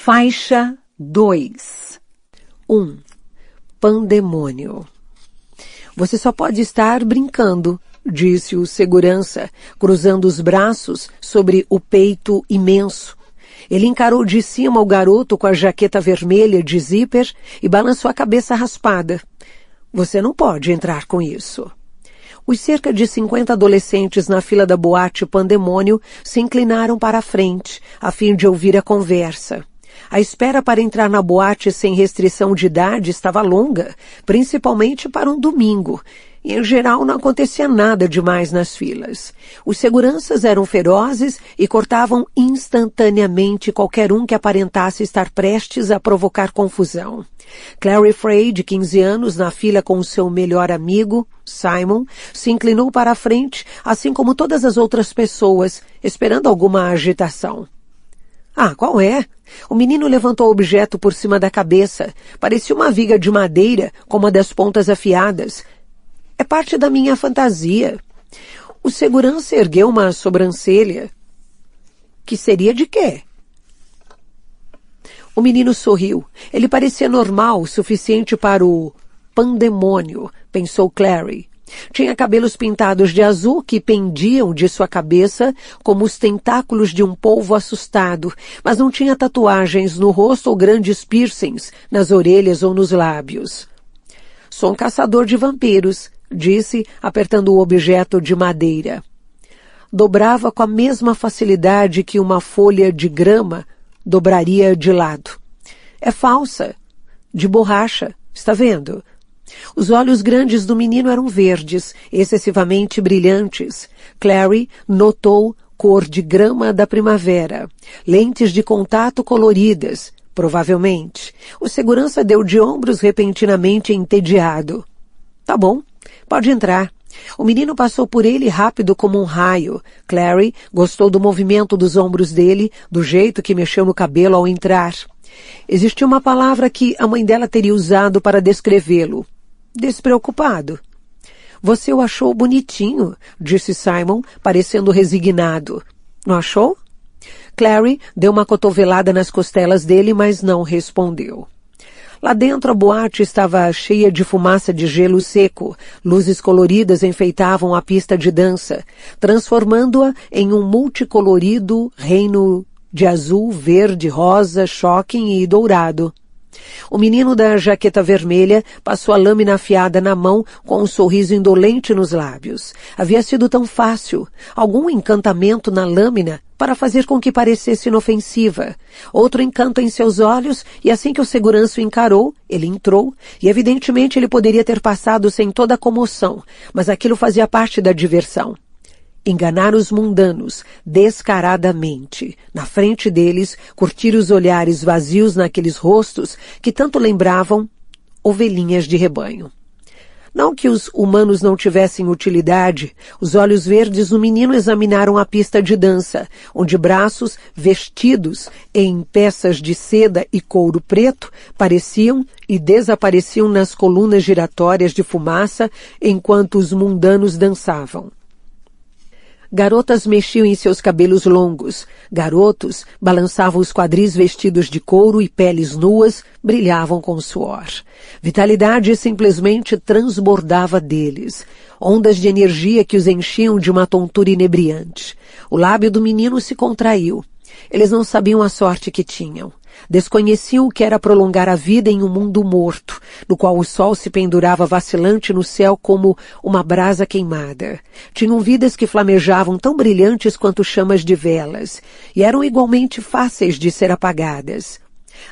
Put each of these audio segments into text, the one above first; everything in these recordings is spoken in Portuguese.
Faixa 2. 1. Pandemônio. Você só pode estar brincando, disse o segurança, cruzando os braços sobre o peito imenso. Ele encarou de cima o garoto com a jaqueta vermelha de zíper e balançou a cabeça raspada. Você não pode entrar com isso. Os cerca de 50 adolescentes na fila da boate Pandemônio se inclinaram para a frente, a fim de ouvir a conversa. A espera para entrar na boate sem restrição de idade estava longa, principalmente para um domingo. E, em geral, não acontecia nada demais nas filas. Os seguranças eram ferozes e cortavam instantaneamente qualquer um que aparentasse estar prestes a provocar confusão. Clary Frey, de 15 anos, na fila com o seu melhor amigo, Simon, se inclinou para a frente, assim como todas as outras pessoas, esperando alguma agitação. Ah, qual é? O menino levantou o objeto por cima da cabeça. Parecia uma viga de madeira com uma das pontas afiadas. É parte da minha fantasia. O segurança ergueu uma sobrancelha. Que seria de quê? O menino sorriu. Ele parecia normal o suficiente para o pandemônio, pensou Clary. Tinha cabelos pintados de azul que pendiam de sua cabeça como os tentáculos de um polvo assustado, mas não tinha tatuagens no rosto ou grandes piercings nas orelhas ou nos lábios. Sou um caçador de vampiros, disse, apertando o objeto de madeira. Dobrava com a mesma facilidade que uma folha de grama dobraria de lado. É falsa, de borracha, está vendo? Os olhos grandes do menino eram verdes, excessivamente brilhantes. Clary notou cor de grama da primavera, lentes de contato coloridas, provavelmente. O segurança deu de ombros repentinamente entediado. Tá bom, pode entrar. O menino passou por ele rápido como um raio. Clary gostou do movimento dos ombros dele, do jeito que mexeu no cabelo ao entrar. Existia uma palavra que a mãe dela teria usado para descrevê-lo. Despreocupado. Você o achou bonitinho, disse Simon, parecendo resignado. Não achou? Clary deu uma cotovelada nas costelas dele, mas não respondeu. Lá dentro a boate estava cheia de fumaça de gelo seco. Luzes coloridas enfeitavam a pista de dança, transformando-a em um multicolorido reino de azul, verde, rosa, choque e dourado. O menino da jaqueta vermelha passou a lâmina afiada na mão com um sorriso indolente nos lábios. Havia sido tão fácil. Algum encantamento na lâmina para fazer com que parecesse inofensiva. Outro encanto em seus olhos, e assim que o segurança o encarou, ele entrou, e evidentemente ele poderia ter passado sem toda a comoção, mas aquilo fazia parte da diversão. Enganar os mundanos, descaradamente. Na frente deles, curtir os olhares vazios naqueles rostos que tanto lembravam ovelhinhas de rebanho. Não que os humanos não tivessem utilidade, os olhos verdes do menino examinaram a pista de dança, onde braços vestidos em peças de seda e couro preto pareciam e desapareciam nas colunas giratórias de fumaça enquanto os mundanos dançavam. Garotas mexiam em seus cabelos longos. Garotos balançavam os quadris vestidos de couro e peles nuas brilhavam com suor. Vitalidade simplesmente transbordava deles. Ondas de energia que os enchiam de uma tontura inebriante. O lábio do menino se contraiu. Eles não sabiam a sorte que tinham. Desconheciam o que era prolongar a vida em um mundo morto, no qual o sol se pendurava vacilante no céu como uma brasa queimada. Tinham vidas que flamejavam tão brilhantes quanto chamas de velas, e eram igualmente fáceis de ser apagadas.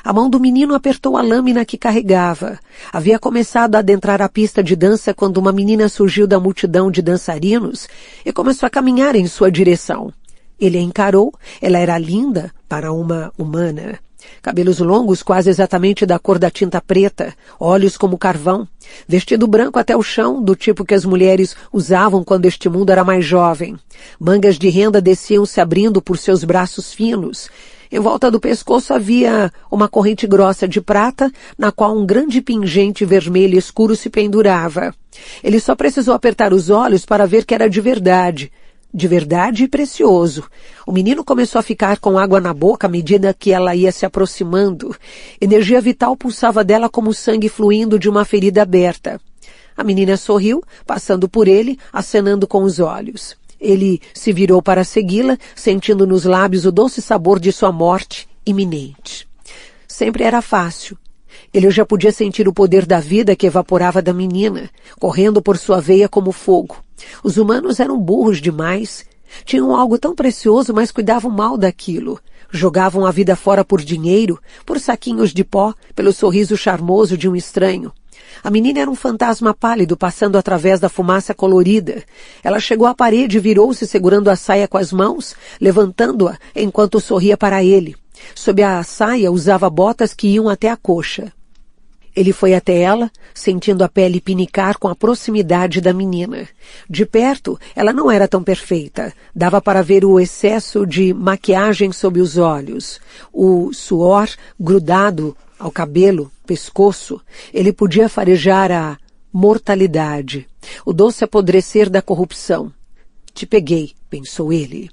A mão do menino apertou a lâmina que carregava. Havia começado a adentrar a pista de dança quando uma menina surgiu da multidão de dançarinos e começou a caminhar em sua direção. Ele a encarou. Ela era linda para uma humana. Cabelos longos quase exatamente da cor da tinta preta, olhos como carvão, vestido branco até o chão, do tipo que as mulheres usavam quando este mundo era mais jovem. Mangas de renda desciam se abrindo por seus braços finos. Em volta do pescoço havia uma corrente grossa de prata, na qual um grande pingente vermelho escuro se pendurava. Ele só precisou apertar os olhos para ver que era de verdade. de verdade e precioso. O menino começou a ficar com água na boca à medida que ela ia se aproximando. Energia vital pulsava dela como sangue fluindo de uma ferida aberta. A menina sorriu, passando por ele, acenando com os olhos. Ele se virou para segui-la, sentindo nos lábios o doce sabor de sua morte iminente. Sempre era fácil. Ele já podia sentir o poder da vida que evaporava da menina, correndo por sua veia como fogo. Os humanos eram burros demais. Tinham algo tão precioso, mas cuidavam mal daquilo. Jogavam a vida fora por dinheiro, por saquinhos de pó, pelo sorriso charmoso de um estranho. A menina era um fantasma pálido passando através da fumaça colorida. Ela chegou à parede e virou-se segurando a saia com as mãos, levantando-a enquanto sorria para ele. Sob a saia usava botas que iam até a coxa. Ele foi até ela, sentindo a pele pinicar com a proximidade da menina. De perto, ela não era tão perfeita. Dava para ver o excesso de maquiagem sob os olhos, o suor grudado ao cabelo, pescoço. Ele podia farejar a mortalidade, o doce apodrecer da corrupção. Te peguei, pensou ele.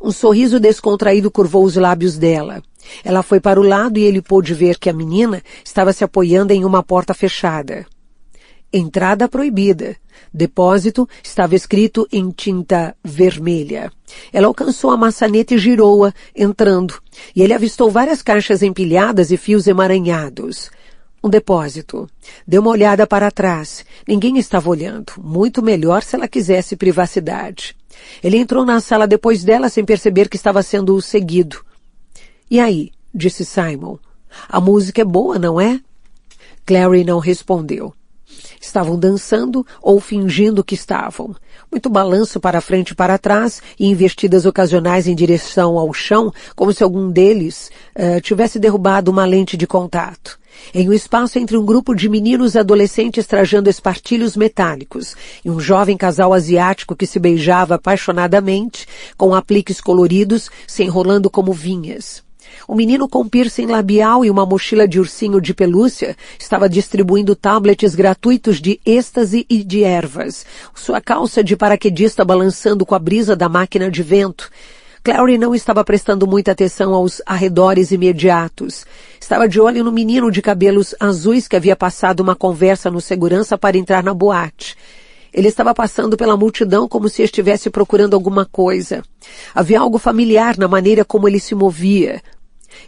Um sorriso descontraído curvou os lábios dela. Ela foi para o lado e ele pôde ver que a menina estava se apoiando em uma porta fechada. Entrada proibida. Depósito estava escrito em tinta vermelha. Ela alcançou a maçaneta e girou-a, entrando, e ele avistou várias caixas empilhadas e fios emaranhados. Um depósito. Deu uma olhada para trás. Ninguém estava olhando. Muito melhor se ela quisesse privacidade. Ele entrou na sala depois dela sem perceber que estava sendo seguido. E aí? Disse Simon. A música é boa, não é? Clary não respondeu. Estavam dançando ou fingindo que estavam. Muito balanço para frente e para trás e investidas ocasionais em direção ao chão, como se algum deles tivesse derrubado uma lente de contato. Em um espaço entre um grupo de meninos adolescentes trajando espartilhos metálicos e um jovem casal asiático que se beijava apaixonadamente, com apliques coloridos, se enrolando como vinhas. Um menino com piercing labial e uma mochila de ursinho de pelúcia estava distribuindo tablets gratuitos de êxtase e de ervas, sua calça de paraquedista balançando com a brisa da máquina de vento. Clary não estava prestando muita atenção aos arredores imediatos. Estava de olho no menino de cabelos azuis que havia passado uma conversa no segurança para entrar na boate. Ele estava passando pela multidão como se estivesse procurando alguma coisa. Havia algo familiar na maneira como ele se movia.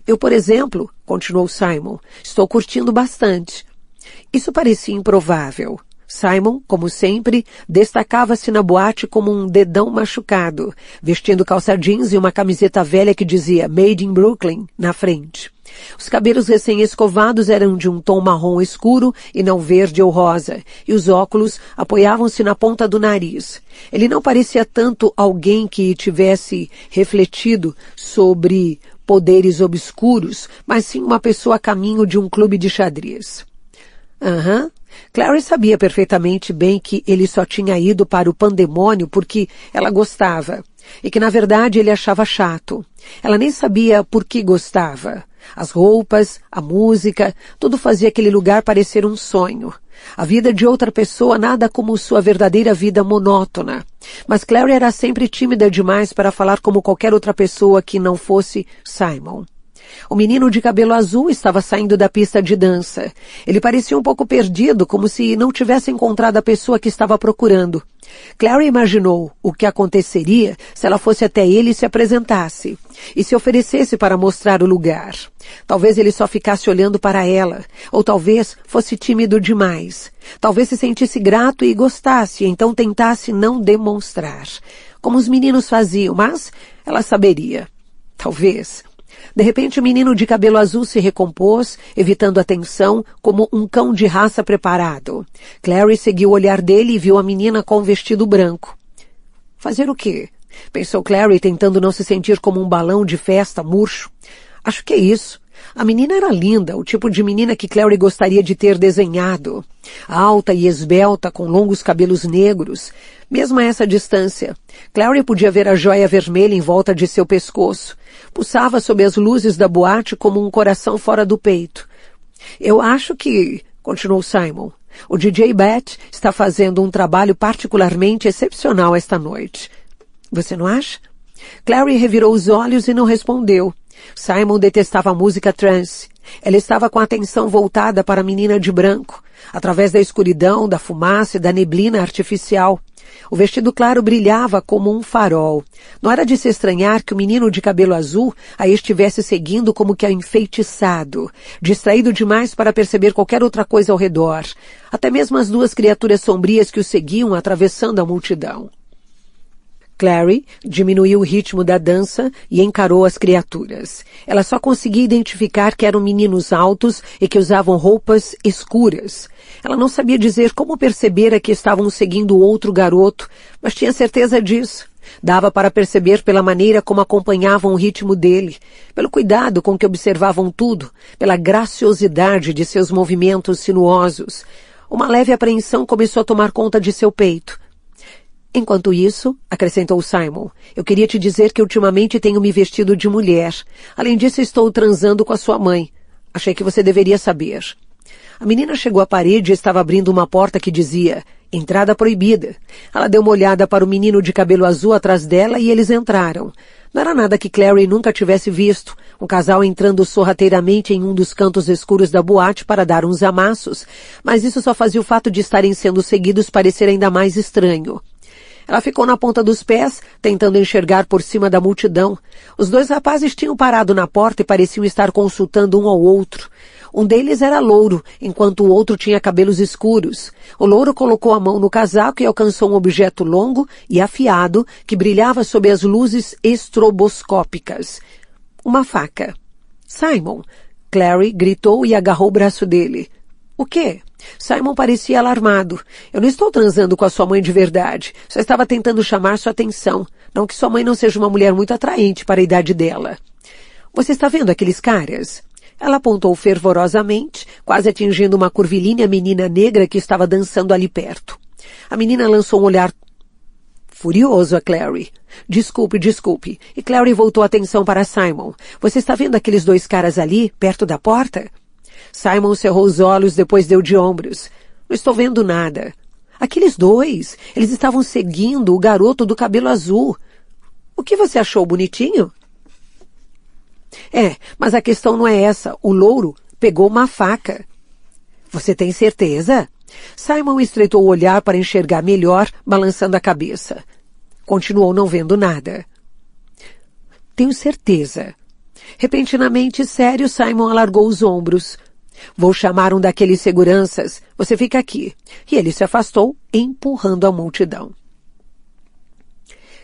Eu, por exemplo, continuou Simon, estou curtindo bastante. Isso parecia improvável. Simon, como sempre, destacava-se na boate como um dedão machucado, vestindo calça jeans e uma camiseta velha que dizia Made in Brooklyn na frente. Os cabelos recém-escovados eram de um tom marrom escuro e não verde ou rosa, e os óculos apoiavam-se na ponta do nariz. Ele não parecia tanto alguém que tivesse refletido sobre poderes obscuros, mas sim uma pessoa a caminho de um clube de xadrez. Clary sabia perfeitamente bem que ele só tinha ido para o pandemônio porque ela gostava, e que na verdade ele achava chato. Ela nem sabia por que gostava. As roupas, a música, tudo fazia aquele lugar parecer um sonho. A vida de outra pessoa nada como sua verdadeira vida monótona. Mas Clary era sempre tímida demais para falar como qualquer outra pessoa que não fosse Simon. O menino de cabelo azul estava saindo da pista de dança. Ele parecia um pouco perdido, como se não tivesse encontrado a pessoa que estava procurando. Clary imaginou o que aconteceria se ela fosse até ele e se apresentasse, e se oferecesse para mostrar o lugar. Talvez ele só ficasse olhando para ela, ou talvez fosse tímido demais. Talvez se sentisse grato e gostasse, e então tentasse não demonstrar. Como os meninos faziam, mas ela saberia. Talvez. De repente o menino de cabelo azul se recompôs, evitando a tensão, como um cão de raça preparado. Clary seguiu o olhar dele e viu a menina com um vestido branco. Fazer o quê? Pensou Clary, tentando não se sentir como um balão de festa murcho. Acho que é isso. A menina era linda, o tipo de menina que Clary gostaria de ter desenhado. Alta e esbelta, com longos cabelos negros. Mesmo a essa distância, Clary podia ver a joia vermelha em volta de seu pescoço. Pulsava sob as luzes da boate como um coração fora do peito. Eu acho que, continuou Simon, o DJ Bat está fazendo um trabalho particularmente excepcional esta noite. Você não acha? Clary revirou os olhos e não respondeu. Simon detestava a música trance. Ela estava com a atenção voltada para a menina de branco, através da escuridão, da fumaça e da neblina artificial. O vestido claro brilhava como um farol. Não era de se estranhar que o menino de cabelo azul a estivesse seguindo como que enfeitiçado, distraído demais para perceber qualquer outra coisa ao redor, até mesmo as duas criaturas sombrias que o seguiam atravessando a multidão. Clary diminuiu o ritmo da dança e encarou as criaturas. Ela só conseguia identificar que eram meninos altos e que usavam roupas escuras. Ela não sabia dizer como percebera que estavam seguindo outro garoto, mas tinha certeza disso. Dava para perceber pela maneira como acompanhavam o ritmo dele, pelo cuidado com que observavam tudo, pela graciosidade de seus movimentos sinuosos. Uma leve apreensão começou a tomar conta de seu peito. Enquanto isso, acrescentou Simon, eu queria te dizer que ultimamente tenho me vestido de mulher. Além disso, estou transando com a sua mãe. Achei que você deveria saber. A menina chegou à parede e estava abrindo uma porta que dizia, entrada proibida. Ela deu uma olhada para o menino de cabelo azul atrás dela e eles entraram. Não era nada que Clary nunca tivesse visto, um casal entrando sorrateiramente em um dos cantos escuros da boate para dar uns amassos, mas isso só fazia o fato de estarem sendo seguidos parecer ainda mais estranho. Ela ficou na ponta dos pés, tentando enxergar por cima da multidão. Os dois rapazes tinham parado na porta e pareciam estar consultando um ao outro. Um deles era louro, enquanto o outro tinha cabelos escuros. O louro colocou a mão no casaco e alcançou um objeto longo e afiado que brilhava sob as luzes estroboscópicas. Uma faca. Simon! Clary gritou e agarrou o braço dele. O quê? Simon parecia alarmado. Eu não estou transando com a sua mãe de verdade. Só estava tentando chamar sua atenção. Não que sua mãe não seja uma mulher muito atraente para a idade dela. Você está vendo aqueles caras? Ela apontou fervorosamente, quase atingindo uma curvilínea menina negra que estava dançando ali perto. A menina lançou um olhar furioso a Clary. Desculpe. E Clary voltou a atenção para Simon. Você está vendo aqueles dois caras ali, perto da porta? Simon cerrou os olhos, depois deu de ombros. Não estou vendo nada. Aqueles dois, eles estavam seguindo o garoto do cabelo azul. O que você achou, bonitinho? Mas a questão não é essa. O louro pegou uma faca. Você tem certeza? Simon estreitou o olhar para enxergar melhor, balançando a cabeça. Continuou não vendo nada. Tenho certeza. Repentinamente sério, Simon alargou os ombros. Vou chamar um daqueles seguranças. Você fica aqui. E ele se afastou, empurrando a multidão.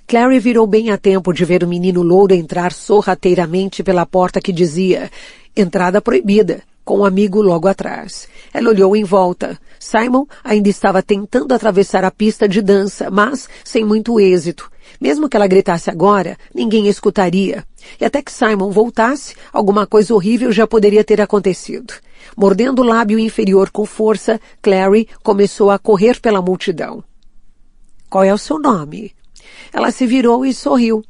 Clary virou bem a tempo de ver o menino louro entrar sorrateiramente pela porta que dizia entrada proibida, com um amigo logo atrás. Ela olhou em volta. Simon ainda estava tentando atravessar a pista de dança, mas sem muito êxito. Mesmo que ela gritasse agora, ninguém escutaria. E até que Simon voltasse, alguma coisa horrível já poderia ter acontecido. Mordendo o lábio inferior com força, Clary começou a correr pela multidão. Qual é o seu nome? Ela se virou e sorriu.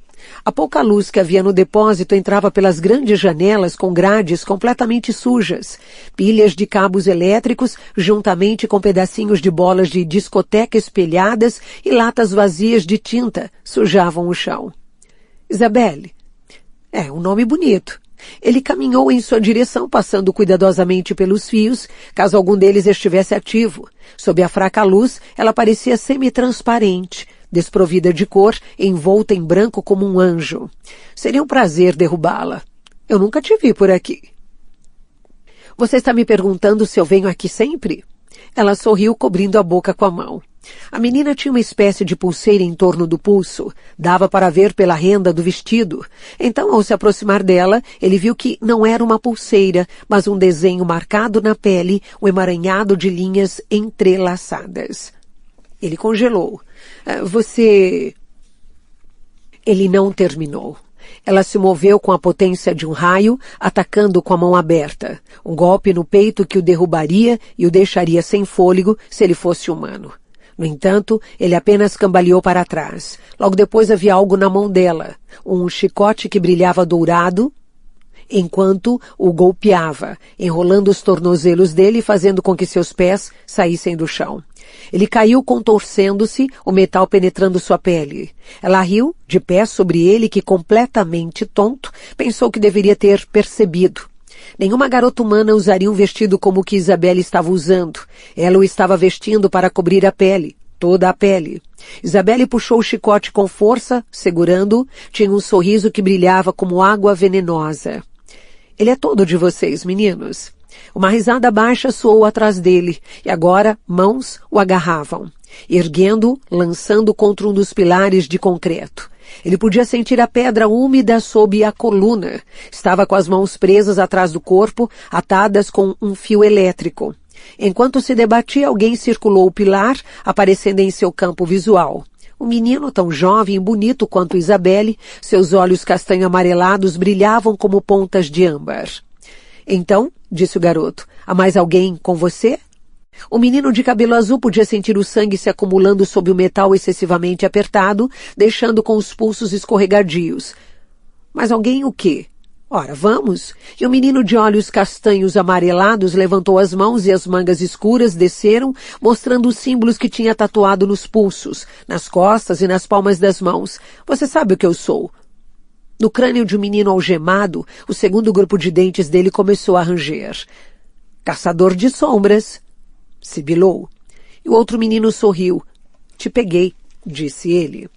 A pouca luz que havia no depósito entrava pelas grandes janelas com grades completamente sujas. Pilhas de cabos elétricos, juntamente com pedacinhos de bolas de discoteca espelhadas e latas vazias de tinta, sujavam o chão. Isabelle. Um nome bonito. Ele caminhou em sua direção, passando cuidadosamente pelos fios, caso algum deles estivesse ativo. Sob a fraca luz, ela parecia semi-transparente, desprovida de cor, envolta em branco como um anjo. Seria um prazer derrubá-la. Eu nunca te vi por aqui. Você está me perguntando se eu venho aqui sempre? Ela sorriu, cobrindo a boca com a mão. A menina tinha uma espécie de pulseira em torno do pulso. Dava para ver pela renda do vestido. Então, ao se aproximar dela, ele viu que não era uma pulseira, mas um desenho marcado na pele, um emaranhado de linhas entrelaçadas. Ele congelou. Você... Ele não terminou. Ela se moveu com a potência de um raio, atacando com a mão aberta. Um golpe no peito que o derrubaria e o deixaria sem fôlego se ele fosse humano. No entanto, ele apenas cambaleou para trás. Logo depois havia algo na mão dela. Um chicote que brilhava dourado. enquanto o golpeava, enrolando os tornozelos dele e fazendo com que seus pés saíssem do chão. Ele caiu contorcendo-se, o metal penetrando sua pele. Ela riu, de pé sobre ele, que completamente tonto, pensou que deveria ter percebido. Nenhuma garota humana usaria um vestido como o que Isabelle estava usando. Ela o estava vestindo para cobrir a pele, toda a pele. Isabelle puxou o chicote com força, segurando-o, tinha um sorriso que brilhava como água venenosa. Ele é todo de vocês, meninos. Uma risada baixa soou atrás dele, e agora mãos o agarravam, erguendo-o, lançando contra um dos pilares de concreto. Ele podia sentir a pedra úmida sob a coluna. Estava com as mãos presas atrás do corpo, atadas com um fio elétrico. Enquanto se debatia, alguém circulou o pilar, aparecendo em seu campo visual. Um menino tão jovem e bonito quanto Isabelle, seus olhos castanho amarelados brilhavam como pontas de âmbar. Então, disse o garoto, há mais alguém com você? O menino de cabelo azul podia sentir o sangue se acumulando sob o metal excessivamente apertado, deixando com os pulsos escorregadios. Mas alguém o quê? Ora, vamos. E o menino de olhos castanhos amarelados levantou as mãos e as mangas escuras desceram, mostrando os símbolos que tinha tatuado nos pulsos, nas costas e nas palmas das mãos. Você sabe o que eu sou. No crânio de um menino algemado, o segundo grupo de dentes dele começou a ranger. Caçador de sombras, sibilou. E o outro menino sorriu. Te peguei, disse ele.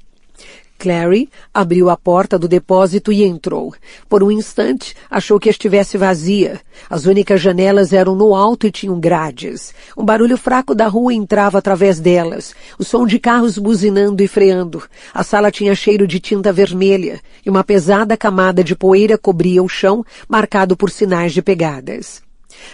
Clary abriu a porta do depósito e entrou. Por um instante, achou que estivesse vazia. As únicas janelas eram no alto e tinham grades. Um barulho fraco da rua entrava através delas. O som de carros buzinando e freando. A sala tinha cheiro de tinta vermelha e uma pesada camada de poeira cobria o chão, marcado por sinais de pegadas.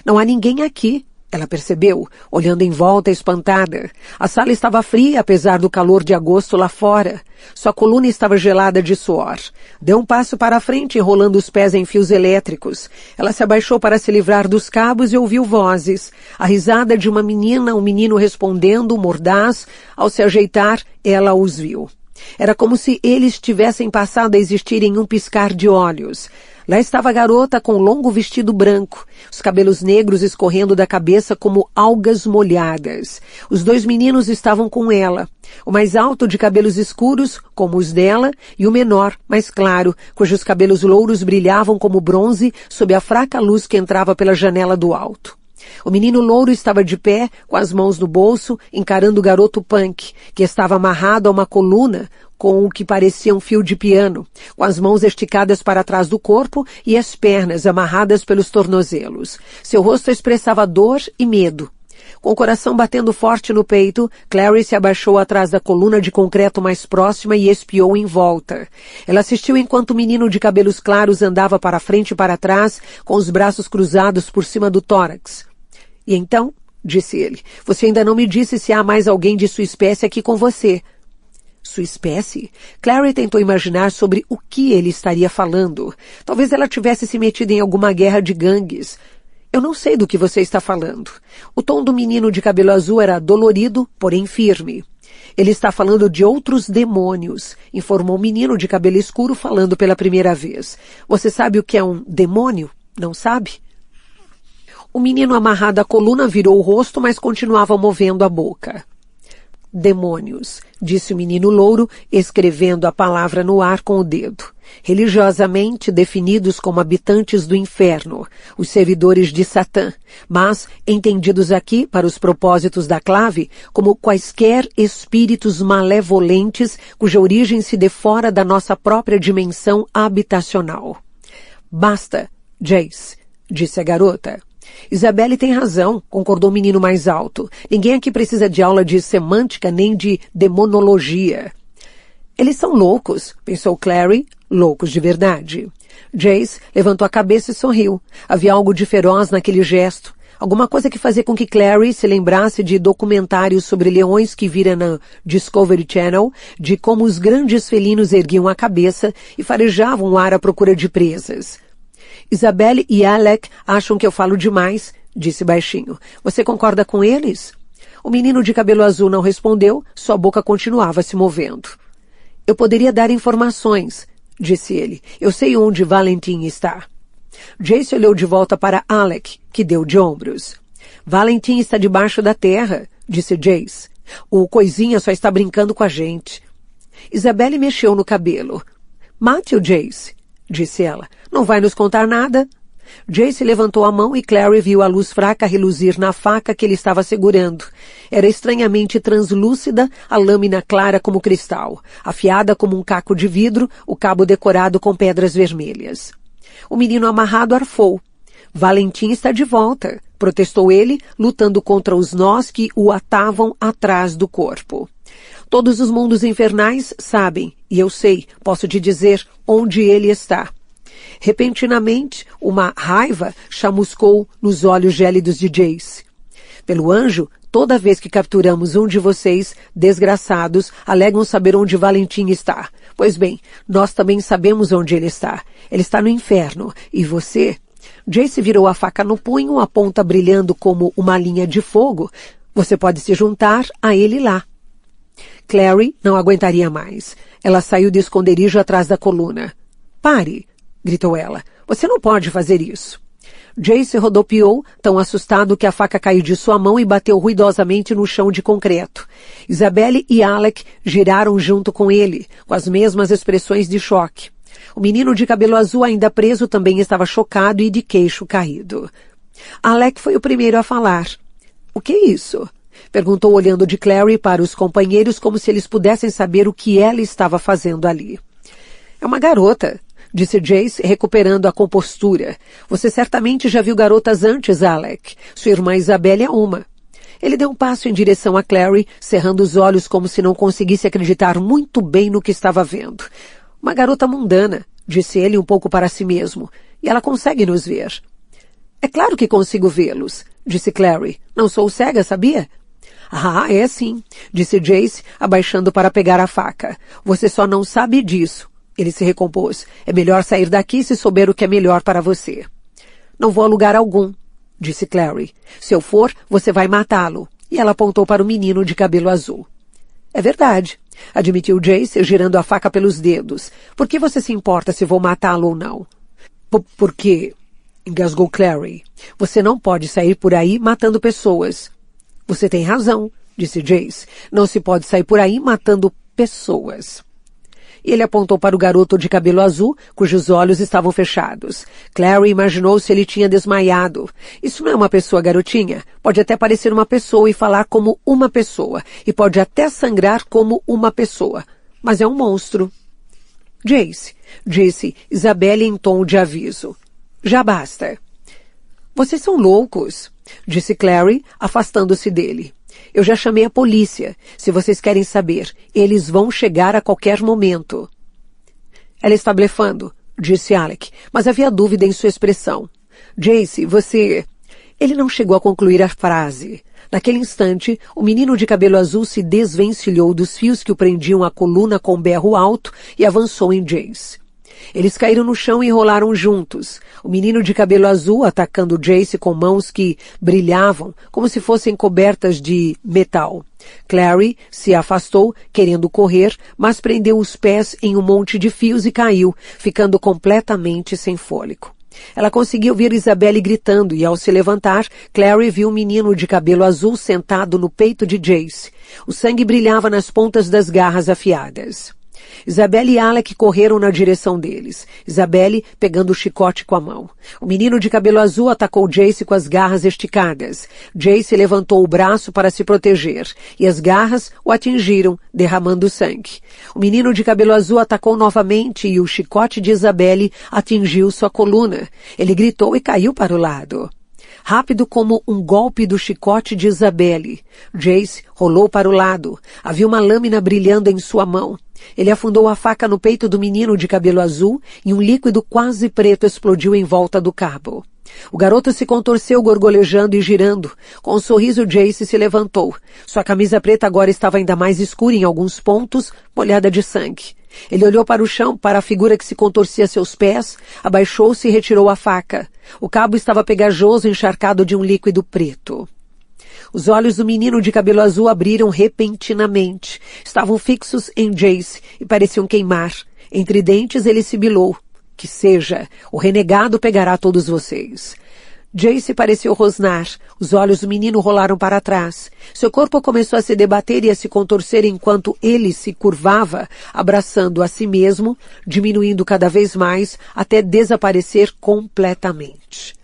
Não há ninguém aqui, ela percebeu, olhando em volta espantada. A sala estava fria, apesar do calor de agosto lá fora. Sua coluna estava gelada de suor. Deu um passo para a frente, enrolando os pés em fios elétricos. Ela se abaixou para se livrar dos cabos e ouviu vozes. A risada de uma menina, um menino respondendo, mordaz. Ao se ajeitar, ela os viu. Era como se eles tivessem passado a existir em um piscar de olhos. Lá estava a garota com um longo vestido branco, os cabelos negros escorrendo da cabeça como algas molhadas. Os dois meninos estavam com ela, o mais alto de cabelos escuros, como os dela, e o menor, mais claro, cujos cabelos louros brilhavam como bronze sob a fraca luz que entrava pela janela do alto. O menino louro estava de pé, com as mãos no bolso, encarando o garoto punk, que estava amarrado a uma coluna com o que parecia um fio de piano, com as mãos esticadas para trás do corpo e as pernas amarradas pelos tornozelos. Seu rosto expressava dor e medo. Com o coração batendo forte no peito, Clary se abaixou atrás da coluna de concreto mais próxima e espiou em volta. Ela assistiu enquanto o menino de cabelos claros andava para frente e para trás, com os braços cruzados por cima do tórax. E então, disse ele, você ainda não me disse se há mais alguém de sua espécie aqui com você. Sua espécie? Clary tentou imaginar sobre o que ele estaria falando. Talvez ela tivesse se metido em alguma guerra de gangues. Eu não sei do que você está falando. O tom do menino de cabelo azul era dolorido, porém firme. Ele está falando de outros demônios, informou o menino de cabelo escuro falando pela primeira vez. Você sabe o que é um demônio? Não sabe? O menino amarrado à coluna virou o rosto, mas continuava movendo a boca. Demônios, disse o menino louro, escrevendo a palavra no ar com o dedo. Religiosamente definidos como habitantes do inferno, os servidores de Satã, mas entendidos aqui, para os propósitos da clave, como quaisquer espíritos malevolentes cuja origem se dê fora da nossa própria dimensão habitacional. Basta, Jace, disse a garota. Isabelle tem razão, concordou o menino mais alto. Ninguém aqui precisa de aula de semântica nem de demonologia. Eles são loucos, pensou Clary, loucos de verdade. Jace levantou a cabeça e sorriu. Havia algo de feroz naquele gesto. Alguma coisa que fazia com que Clary se lembrasse de documentários sobre leões que vira na Discovery Channel, de como os grandes felinos erguiam a cabeça e farejavam o ar à procura de presas. Isabelle e Alec acham que eu falo demais, disse baixinho. Você concorda com eles? O menino de cabelo azul não respondeu, sua boca continuava se movendo. Eu poderia dar informações, disse ele. Eu sei onde Valentin está. Jace olhou de volta para Alec, que deu de ombros. Valentim está debaixo da terra, disse Jace. O coisinha só está brincando com a gente. Isabelle mexeu no cabelo. Mate-o, Jace, disse ela. Não vai nos contar nada? Jace levantou a mão e Clary viu a luz fraca reluzir na faca que ele estava segurando. Era estranhamente translúcida, a lâmina clara como cristal, afiada como um caco de vidro, o cabo decorado com pedras vermelhas. O menino amarrado arfou. Valentim está de volta, protestou ele, lutando contra os nós que o atavam atrás do corpo. Todos os mundos infernais sabem, e eu sei, posso te dizer, onde ele está. Repentinamente, uma raiva chamuscou nos olhos gélidos de Jace. Pelo anjo, toda vez que capturamos um de vocês, desgraçados, alegam saber onde Valentim está. Pois bem, nós também sabemos onde ele está. Ele está no inferno. E você... Jace virou a faca no punho, a ponta brilhando como uma linha de fogo. Você pode se juntar a ele lá. Clary não aguentaria mais. Ela saiu do esconderijo atrás da coluna. Pare! Gritou ela. Você não pode fazer isso. Jace rodopiou, tão assustado que a faca caiu de sua mão e bateu ruidosamente no chão de concreto. Isabelle e Alec giraram junto com ele, com as mesmas expressões de choque. O menino de cabelo azul ainda preso também estava chocado e de queixo caído. Alec foi o primeiro a falar. O que é isso? Perguntou olhando de Clary para os companheiros como se eles pudessem saber o que ela estava fazendo ali. É uma garota, disse Jace, recuperando a compostura. Você certamente já viu garotas antes, Alec. Sua irmã Isabelle é uma. Ele deu um passo em direção a Clary, cerrando os olhos como se não conseguisse acreditar muito bem no que estava vendo. Uma garota mundana, disse ele um pouco para si mesmo, e ela consegue nos ver. É claro que consigo vê-los, disse Clary. Não sou cega, sabia? Ah, é sim, disse Jace, abaixando para pegar a faca. Você só não sabe disso. Ele se recompôs. É melhor sair daqui se souber o que é melhor para você. Não vou a lugar algum, disse Clary. Se eu for, você vai matá-lo. E ela apontou para o menino de cabelo azul. É verdade, admitiu Jace, girando a faca pelos dedos. Por que você se importa se vou matá-lo ou não? Porque, engasgou Clary, você não pode sair por aí matando pessoas. Você tem razão, disse Jace. Não se pode sair por aí matando pessoas. Ele apontou para o garoto de cabelo azul, cujos olhos estavam fechados. Clary imaginou se ele tinha desmaiado. Isso não é uma pessoa, garotinha. Pode até parecer uma pessoa e falar como uma pessoa. E pode até sangrar como uma pessoa. Mas é um monstro. Jace, disse Isabelle em tom de aviso. Já basta. Vocês são loucos, disse Clary, afastando-se dele. Eu já chamei a polícia. Se vocês querem saber, eles vão chegar a qualquer momento. Ela está blefando, disse Alec, mas havia dúvida em sua expressão. Jace, você... Ele não chegou a concluir a frase. Naquele instante, o menino de cabelo azul se desvencilhou dos fios que o prendiam à coluna com um berro alto e avançou em Jace. Eles caíram no chão e rolaram juntos. O menino de cabelo azul atacando Jace com mãos que brilhavam como se fossem cobertas de metal. Clary se afastou, querendo correr, mas prendeu os pés em um monte de fios e caiu, ficando completamente sem fôlego. Ela conseguiu ver Isabelle gritando e, ao se levantar, Clary viu o menino de cabelo azul sentado no peito de Jace. O sangue brilhava nas pontas das garras afiadas. Isabelle e Alec correram na direção deles. Isabelle pegando o chicote com a mão. O menino de cabelo azul atacou Jace com as garras esticadas. Jace levantou o braço para se proteger, e as garras o atingiram, derramando sangue. O menino de cabelo azul atacou novamente e o chicote de Isabelle atingiu sua coluna. Ele gritou e caiu para o lado. Rápido como um golpe do chicote de Isabelle. Jace rolou para o lado. Havia uma lâmina brilhando em sua mão. Ele afundou a faca no peito do menino de cabelo azul e um líquido quase preto explodiu em volta do cabo. O garoto se contorceu gorgolejando e girando. Com um sorriso, Jace se levantou. Sua camisa preta agora estava ainda mais escura em alguns pontos, molhada de sangue. Ele olhou para o chão, para a figura que se contorcia a seus pés, abaixou-se e retirou a faca. O cabo estava pegajoso, encharcado de um líquido preto. Os olhos do menino de cabelo azul abriram repentinamente. Estavam fixos em Jace e pareciam queimar. Entre dentes ele sibilou. que seja, o renegado pegará todos vocês. Jace pareceu rosnar. Os olhos do menino rolaram para trás. Seu corpo começou a se debater e a se contorcer enquanto ele se curvava, abraçando a si mesmo, diminuindo cada vez mais, até desaparecer completamente.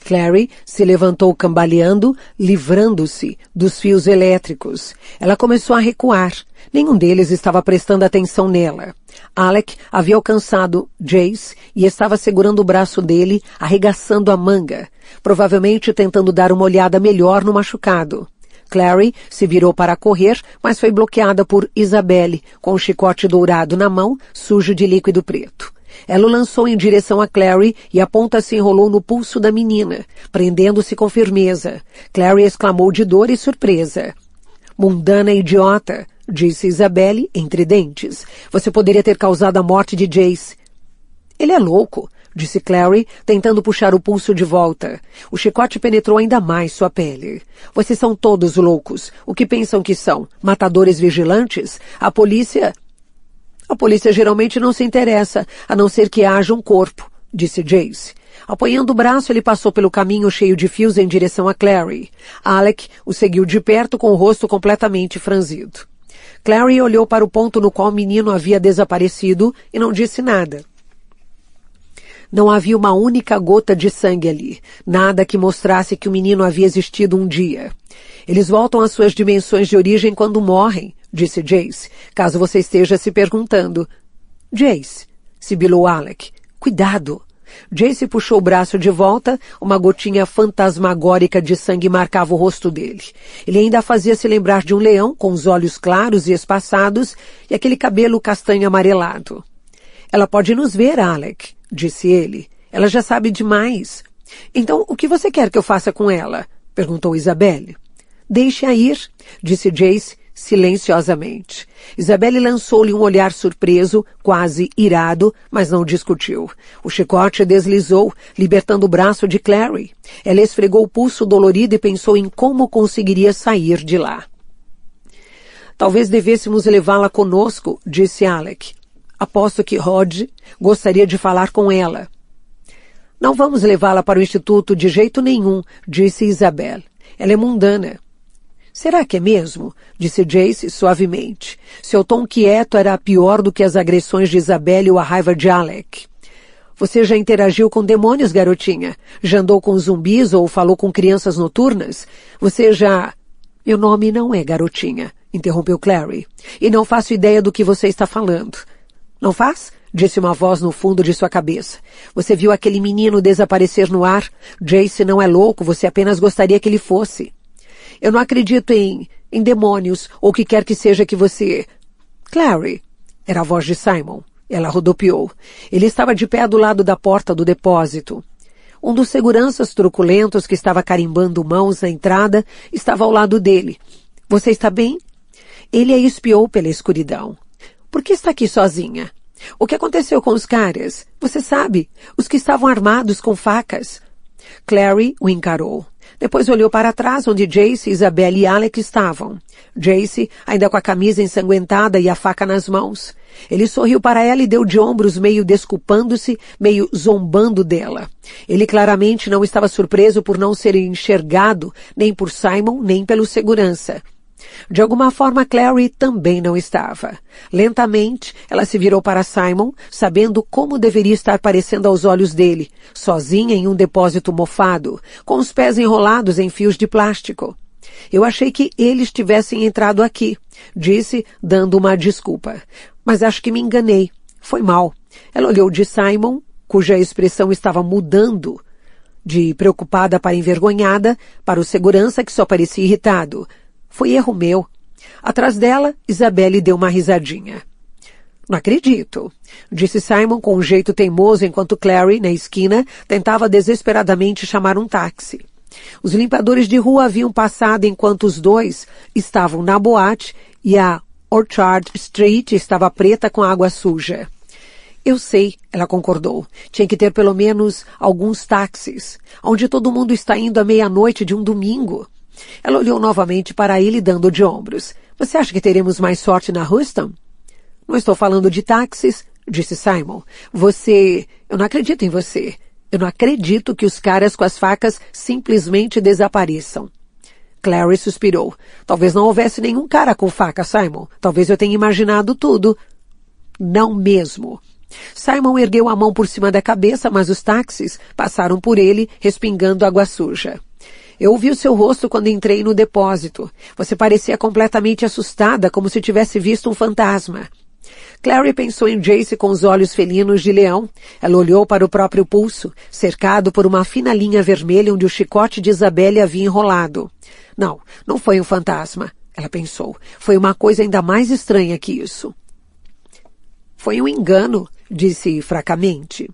Clary se levantou cambaleando, livrando-se dos fios elétricos. Ela começou a recuar. Nenhum deles estava prestando atenção nela. Alec havia alcançado Jace e estava segurando o braço dele, arregaçando a manga, provavelmente tentando dar uma olhada melhor no machucado. Clary se virou para correr, mas foi bloqueada por Isabelle, com um chicote dourado na mão, sujo de líquido preto. Ela o lançou em direção a Clary e a ponta se enrolou no pulso da menina, prendendo-se com firmeza. Clary exclamou de dor e surpresa. "Mundana idiota", disse Isabelle entre dentes. "Você poderia ter causado a morte de Jace." "Ele é louco", disse Clary, tentando puxar o pulso de volta. O chicote penetrou ainda mais sua pele. "Vocês são todos loucos. O que pensam que são? Matadores vigilantes? A polícia geralmente não se interessa, a não ser que haja um corpo", disse Jace. Apoiando o braço, ele passou pelo caminho cheio de fios em direção a Clary. Alec o seguiu de perto com o rosto completamente franzido. Clary olhou para o ponto no qual o menino havia desaparecido e não disse nada. Não havia uma única gota de sangue ali, nada que mostrasse que o menino havia existido um dia. "Eles voltam às suas dimensões de origem quando morrem", disse Jace, caso você esteja se perguntando. "Jace", sibilou Alec, "cuidado." Jace puxou o braço de volta, uma gotinha fantasmagórica de sangue marcava o rosto dele. Ele ainda fazia se lembrar de um leão com os olhos claros e espaçados e aquele cabelo castanho amarelado. "Ela pode nos ver, Alec", disse ele. "Ela já sabe demais." "Então, o que você quer que eu faça com ela?" perguntou Isabelle. "Deixe-a ir", disse Jace silenciosamente. Isabelle lançou-lhe um olhar surpreso, quase irado, mas não discutiu. O chicote deslizou, libertando o braço de Clary. Ela esfregou o pulso dolorido e pensou em como conseguiria sair de lá. "Talvez devêssemos levá-la conosco", disse Alec. "Aposto que Rod gostaria de falar com ela." "Não vamos levá-la para o instituto de jeito nenhum", disse Isabelle. "Ela é mundana." "Será que é mesmo?" disse Jace suavemente. Seu tom quieto era pior do que as agressões de Isabelle ou a raiva de Alec. "Você já interagiu com demônios, garotinha? Já andou com zumbis ou falou com crianças noturnas? Você já..." "Meu nome não é garotinha", interrompeu Clary. "E não faço ideia do que você está falando." "Não faz?" disse uma voz no fundo de sua cabeça. "Você viu aquele menino desaparecer no ar? Jace não é louco, você apenas gostaria que ele fosse." "Eu não acredito em demônios, ou o que quer que seja que você..." "Clary", era a voz de Simon. Ela rodopiou. Ele estava de pé do lado da porta do depósito. Um dos seguranças truculentos que estava carimbando mãos na entrada estava ao lado dele. "Você está bem?" Ele a espiou pela escuridão. "Por que está aqui sozinha?" "O que aconteceu com os caras? Você sabe, os que estavam armados com facas." Clary o encarou. Depois olhou para trás, onde Jace, Isabelle e Alec estavam. Jace, ainda com a camisa ensanguentada e a faca nas mãos. Ele sorriu para ela e deu de ombros, meio desculpando-se, meio zombando dela. Ele claramente não estava surpreso por não ser enxergado, nem por Simon, nem pelo segurança. De alguma forma, Clary também não estava. Lentamente, ela se virou para Simon, sabendo como deveria estar parecendo aos olhos dele, sozinha em um depósito mofado, com os pés enrolados em fios de plástico. "Eu achei que eles tivessem entrado aqui", disse, dando uma desculpa. "Mas acho que me enganei. Foi mal." Ela olhou de Simon, cuja expressão estava mudando, de preocupada para envergonhada, para o segurança que só parecia irritado. "Foi erro meu." Atrás dela, Isabelle deu uma risadinha. "Não acredito", disse Simon com um jeito teimoso enquanto Clary, na esquina, tentava desesperadamente chamar um táxi. Os limpadores de rua haviam passado enquanto os dois estavam na boate e a Orchard Street estava preta com água suja. "Eu sei", ela concordou. "Tinha que ter pelo menos alguns táxis. Onde todo mundo está indo à meia-noite de um domingo." Ela olhou novamente para ele, dando de ombros. "Você acha que teremos mais sorte na Houston?" "Não estou falando de táxis", disse Simon. Eu não acredito em você. Eu não acredito que os caras com as facas simplesmente desapareçam. Clary suspirou. Talvez não houvesse nenhum cara com faca, Simon. Talvez eu tenha imaginado tudo. Não mesmo. Simon ergueu a mão por cima da cabeça, mas os táxis passaram por ele, respingando água suja. Eu vi o seu rosto quando entrei no depósito. Você parecia completamente assustada, como se tivesse visto um fantasma. Clary pensou em Jace com os olhos felinos de leão. Ela olhou para o próprio pulso, cercado por uma fina linha vermelha onde o chicote de Isabelle havia enrolado. Não foi um fantasma, ela pensou. Foi uma coisa ainda mais estranha que isso. Foi um engano, disse fracamente.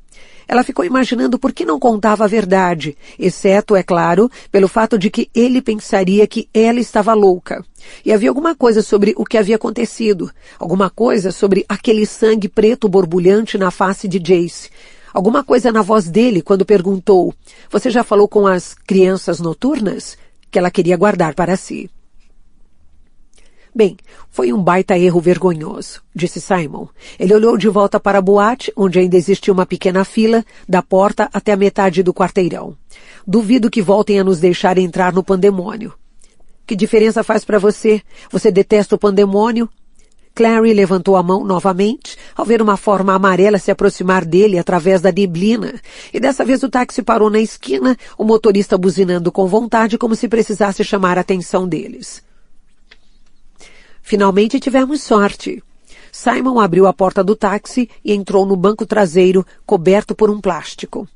Ela ficou imaginando por que não contava a verdade, exceto, é claro, pelo fato de que ele pensaria que ela estava louca. E havia alguma coisa sobre o que havia acontecido, alguma coisa sobre aquele sangue preto borbulhante na face de Jace, alguma coisa na voz dele quando perguntou: "Você já falou com as crianças noturnas?", que ela queria guardar para si. Bem, foi um baita erro vergonhoso, disse Simon. Ele olhou de volta para a boate, onde ainda existia uma pequena fila, da porta até a metade do quarteirão. Duvido que voltem a nos deixar entrar no pandemônio. Que diferença faz para você? Você detesta o pandemônio? Clary levantou a mão novamente, ao ver uma forma amarela se aproximar dele através da neblina, e dessa vez o táxi parou na esquina, o motorista buzinando com vontade como se precisasse chamar a atenção deles. Finalmente tivemos sorte. Simon abriu a porta do táxi e entrou no banco traseiro, coberto por um plástico.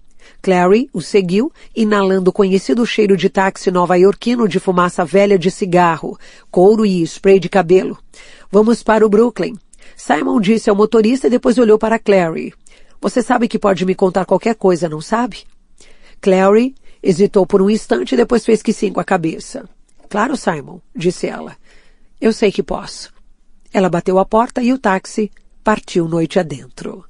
Clary o seguiu, inalando o conhecido cheiro de táxi nova-iorquino de fumaça velha de cigarro, couro e spray de cabelo. Vamos para o Brooklyn. Simon disse ao motorista e depois olhou para Clary. Você sabe que pode me contar qualquer coisa, não sabe? Clary hesitou por um instante e depois fez que sim com a cabeça. Claro, Simon, disse ela. Eu sei que posso. Ela bateu a porta e o táxi partiu noite adentro.